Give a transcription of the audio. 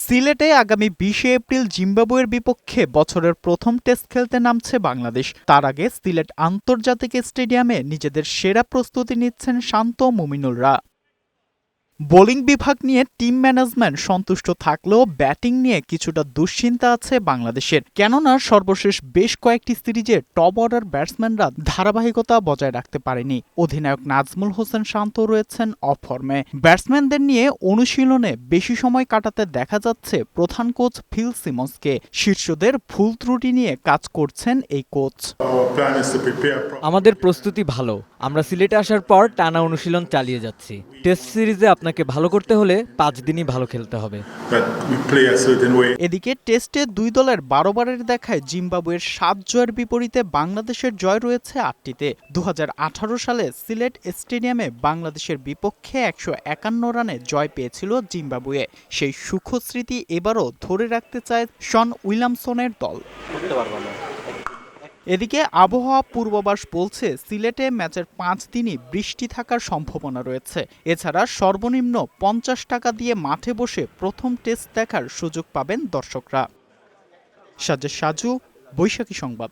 সিলেটে আগামী 20 এপ্রিল জিম্বাবুয়ের বিপক্ষে বছরের প্রথম টেস্ট খেলতে নামছে বাংলাদেশ। তার আগে সিলেট আন্তর্জাতিক স্টেডিয়ামে নিজেদের সেরা প্রস্তুতি নিচ্ছেন শান্ত মুমিনুলরা। বোলিং বিভাগ নিয়ে টিম ম্যানেজমেন্ট সন্তুষ্ট থাকলেও ব্যাটিং নিয়ে কিছুটা দুশ্চিন্তা আছে বাংলাদেশের। কেননা সর্বশেষ বেশ কয়েকটি সিরিজে টপ অর্ডার ব্যাটসম্যানরা ধারাবাহিকতা বজায় রাখতে পারেনি। অধিনায়ক নাজমুল হোসেন শান্ত রয়েছেন অফ ফর্মে। ব্যাটসম্যানদের নিয়ে অনুশীলনে বেশি সময় কাটাতে দেখা যাচ্ছে প্রধান কোচ ফিল সিমন্সকে। শীর্ষদের ভুল ত্রুটি নিয়ে কাজ করছেন এই কোচ। আমাদের প্রস্তুতি ভালো। আমরা সিলেটে আসার পর টানা অনুশীলন চালিয়ে যাচ্ছি। টেস্ট সিরিজে আপনাকে ভালো করতে হলে 5 দিনই ভালো খেলতে হবে। এদিকে টেস্টে দুই দলের 12 বারের দেখায় জিম্বাবুয়ের 7 জয়ের বিপরীতে বাংলাদেশের জয় রয়েছে 8টিতে। 2018 সালে সিলেট স্টেডিয়ামে বাংলাদেশের বিপক্ষে 151 রানে জয় পেয়েছিল জিম্বাবুয়ে। সেই সুখদ স্মৃতি এবারও ধরে রাখতে চায় শন উইলিয়ামসনের দল। এদিকে আবহাওয়া পূর্বাভাস বলছে সিলেটে ম্যাচের 5 দিনই বৃষ্টি থাকার সম্ভাবনা রয়েছে। এছাড়া সর্বনিম্ন 50 টাকা দিয়ে মাঠে বসে প্রথম টেস্ট দেখার সুযোগ পাবেন দর্শকরা। সাজ্জাদ সাজু, বৈশাখী সংবাদ।